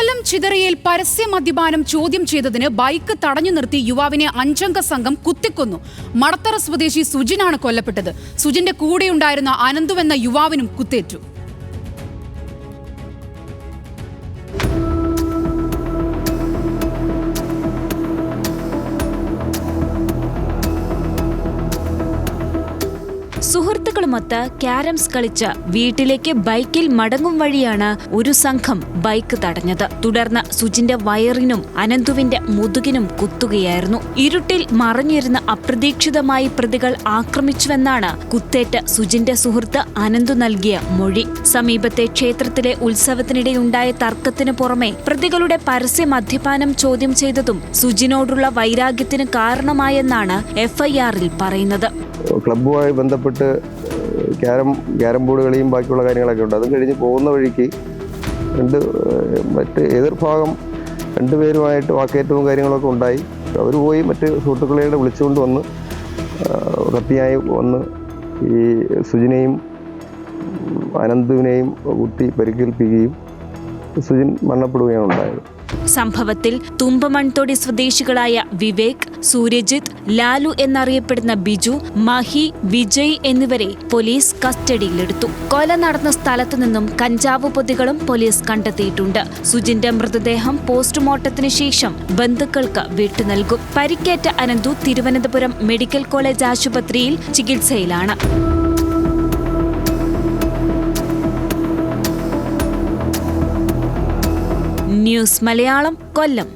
കൊല്ലം ചിതറയിൽ പരസ്യ മദ്യപാനം ചോദ്യം ചെയ്തതിന് ബൈക്ക് തടഞ്ഞു നിർത്തി യുവാവിനെ 5 അംഗ സംഘം കുത്തിക്കൊന്നു. മടത്തറ സ്വദേശി സുജിനാണ് കൊല്ലപ്പെട്ടത്. സുജിന്റെ കൂടെയുണ്ടായിരുന്ന അനന്തു എന്ന യുവാവിനും കുത്തേറ്റു. സുഹൃത്തുക്കളുമൊത്ത് ക്യാരംസ് കളിച്ച് വീട്ടിലേക്ക് ബൈക്കിൽ മടങ്ങും വഴിയാണ് ഒരു സംഘം ബൈക്ക് തടഞ്ഞത്. തുടർന്ന് സുജിന്റെ വയറിനും അനന്തുവിന്റെ മുതുകിനും കുത്തുകയായിരുന്നു. ഇരുട്ടിൽ മറഞ്ഞിരുന്ന അപ്രതീക്ഷിതമായി പ്രതികൾ ആക്രമിച്ചുവെന്നാണ് കുത്തേറ്റ് സുജിന്റെ സുഹൃത്ത് അനന്തു നൽകിയ മൊഴി. സമീപത്തെ ക്ഷേത്രത്തിലെ ഉത്സവത്തിനിടെയുണ്ടായ തർക്കത്തിന് പുറമെ പ്രതികളുടെ പരസ്യ മദ്യപാനം ചോദ്യം ചെയ്തതും സുജിനോടുള്ള വൈരാഗ്യത്തിന് കാരണമായെന്നാണ് എഫ്ഐആറിൽ പറയുന്നത്. ക്ലബ്ബുമായി ബന്ധപ്പെട്ട് ക്യാരം ബോർഡ് കളിയും ബാക്കിയുള്ള കാര്യങ്ങളൊക്കെ ഉണ്ട്. അതും കഴിഞ്ഞ് പോകുന്ന വഴിക്ക് മറ്റ് എതിർഭാഗം രണ്ടുപേരുമായിട്ട് വാക്കേറ്റവും കാര്യങ്ങളൊക്കെ ഉണ്ടായി. അവർ പോയി മറ്റ് സുഹൃത്തുക്കളെ വിളിച്ചുകൊണ്ട് വന്ന് കത്തിയായി വന്ന് ഈ സുജിനെയും അനന്തുവിനെയും കുത്തി പരിക്കേൽപ്പിക്കുകയും സുജിൻ മരണപ്പെടുകയാണ് ഉണ്ടായത്. സംഭവത്തിൽ തുമ്പമൺതൊടി സ്വദേശികളായ വിവേക്, സൂര്യജിത്ത്, ലാലു എന്നറിയപ്പെടുന്ന ബിജു, മഹി, വിജയ് എന്നിവരെ പോലീസ് കസ്റ്റഡിയിലെടുത്തു. കൊല നടന്ന സ്ഥലത്തു നിന്നും കഞ്ചാവ് പൊതികളും പോലീസ് കണ്ടെത്തിയിട്ടുണ്ട്. സുജിന്റെ മൃതദേഹം പോസ്റ്റ്മോർട്ടത്തിന് ശേഷം ബന്ധുക്കൾക്ക് വിട്ടുനൽകും. പരിക്കേറ്റ അനന്തു തിരുവനന്തപുരം മെഡിക്കൽ കോളേജ് ആശുപത്രിയിൽ ചികിത്സയിലാണ്. ന്യൂസ് മലയാളം, കൊല്ലം.